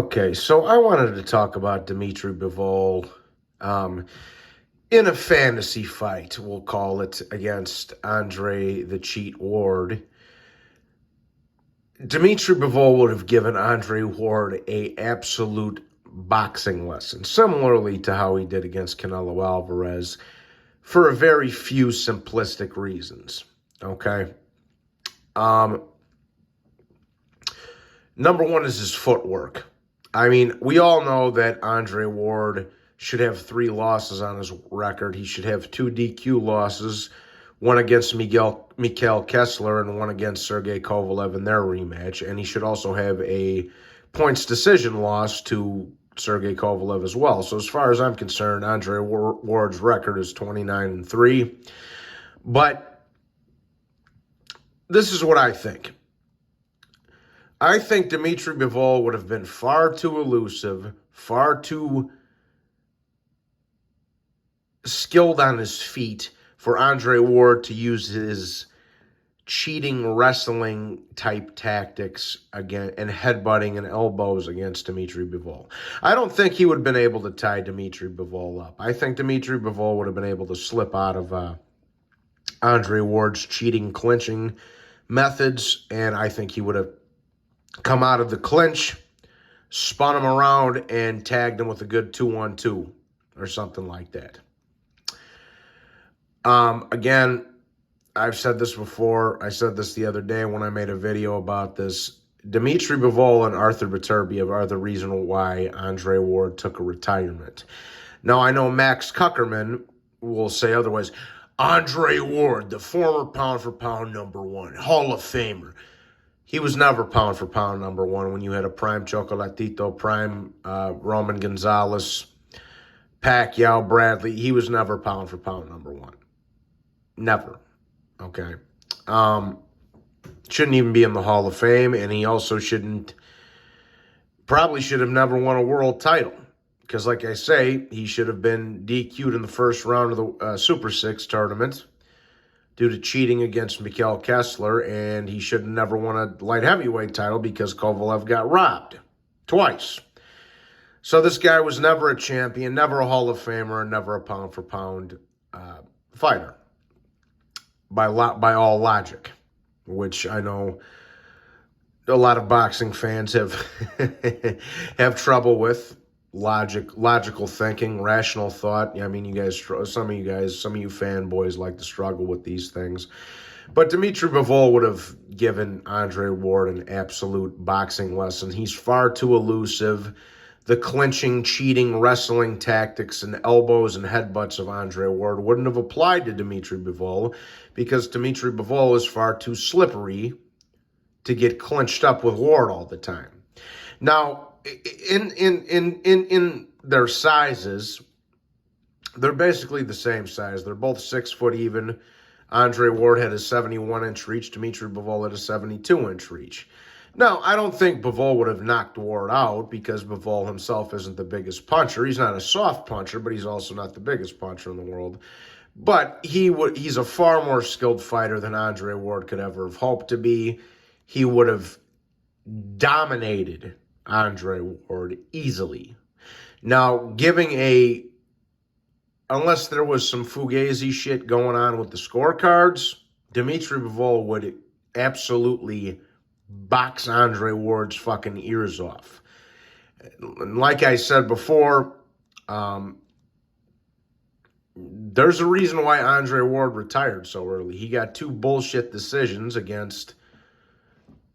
Okay, so I wanted to talk about Dmitry Bivol in a fantasy fight, we'll call it, against Andre the Cheat Ward. Dmitry Bivol would have given Andre Ward a absolute boxing lesson, similarly to how he did against Canelo Alvarez, for a very few simplistic reasons. Okay? Um, Number one is his footwork. I mean, we all know that Andre Ward should have 3 losses on his record. He should have 2 DQ losses, one against Mikhail Kessler and one against Sergey Kovalev in their rematch. And he should also have a points decision loss to Sergey Kovalev as well. So as far as I'm concerned, Andre Ward's record is 29-3. But this is what I think. I think Dmitry Bivol would have been far too elusive, far too skilled on his feet for Andre Ward to use his cheating wrestling type tactics again and headbutting and elbows against Dmitry Bivol. I don't think he would have been able to tie Dmitry Bivol up. I think Dmitry Bivol would have been able to slip out of Andre Ward's cheating clinching methods, and I think he would have come out of the clinch, spun him around, and tagged him with a good 2-1-2 or something like that. Again, I've said this before. I said this the other day when I made a video about this. Dmitry Bivol and Arthur Beterbiev are the reason why Andre Ward took a retirement. Now, I know Max Kuckerman will say otherwise. Andre Ward, the former pound-for-pound #1, Hall of Famer. He was never pound-for-pound #1 when you had a prime Chocolatito, prime Roman Gonzalez, Pacquiao, Bradley. He was never pound-for-pound #1. Never. Okay. Shouldn't even be in the Hall of Fame, and he also probably should have never won a world title. Because, like I say, he should have been DQ'd in the first round of the Super 6 tournament due to cheating against Mikhail Kessler, and he should have never won a light heavyweight title because Kovalev got robbed twice. So this guy was never a champion, never a Hall of Famer, never a pound-for-pound fighter by all logic, which I know a lot of boxing fans have have trouble with. Logical thinking, rational thought. I mean, some of you fanboys like to struggle with these things. But Dmitry Bivol would have given Andre Ward an absolute boxing lesson. He's far too elusive. The clinching, cheating, wrestling tactics and elbows and headbutts of Andre Ward wouldn't have applied to Dmitry Bivol because Dmitry Bivol is far too slippery to get clinched up with Ward all the time. Now, in their sizes, they're basically the same size. They're both 6 foot even. Andre Ward had a 71-inch reach. Dmitry Bivol had a 72-inch reach. Now, I don't think Bivol would have knocked Ward out because Bivol himself isn't the biggest puncher. He's not a soft puncher, but he's also not the biggest puncher in the world. But he's a far more skilled fighter than Andre Ward could ever have hoped to be. He would have dominated Andre Ward easily. Now, unless there was some fugazi shit going on with the scorecards, Dmitry Bivol would absolutely box Andre Ward's fucking ears off. Like I said before, there's a reason why Andre Ward retired so early. He got 2 bullshit decisions against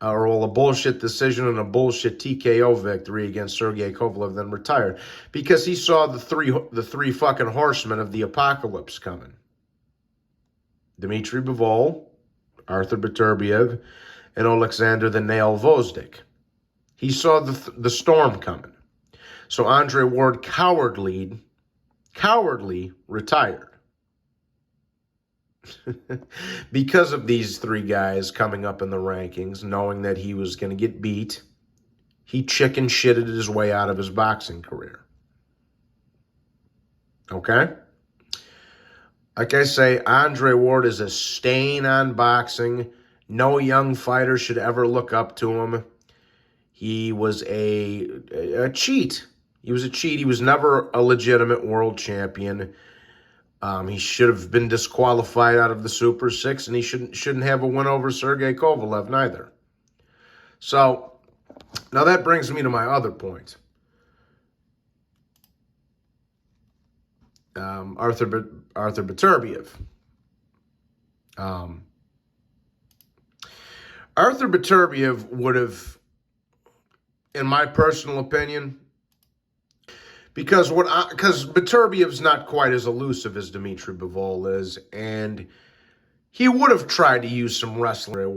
a bullshit decision and a bullshit TKO victory against Sergey Kovalev, then retired because he saw the three fucking horsemen of the apocalypse coming. Dmitry Bivol, Arthur Beterbiev, and Alexander the Nail Gvozdyk. He saw the storm coming. So Andre Ward cowardly retired. Because of these 3 guys coming up in the rankings, knowing that he was going to get beat, he chicken shitted his way out of his boxing career. Okay? Like I say, Andre Ward is a stain on boxing. No young fighter should ever look up to him. He was a cheat. He was a cheat. He was never a legitimate world champion. He should have been disqualified out of the Super Six, and he shouldn't have a win over Sergey Kovalev neither. So now that brings me to my other point. Arthur Beterbiev. Arthur Beterbiev would have, in my personal opinion, because Beterbiev's not quite as elusive as Dmitry Bivol is, and he would have tried to use some wrestling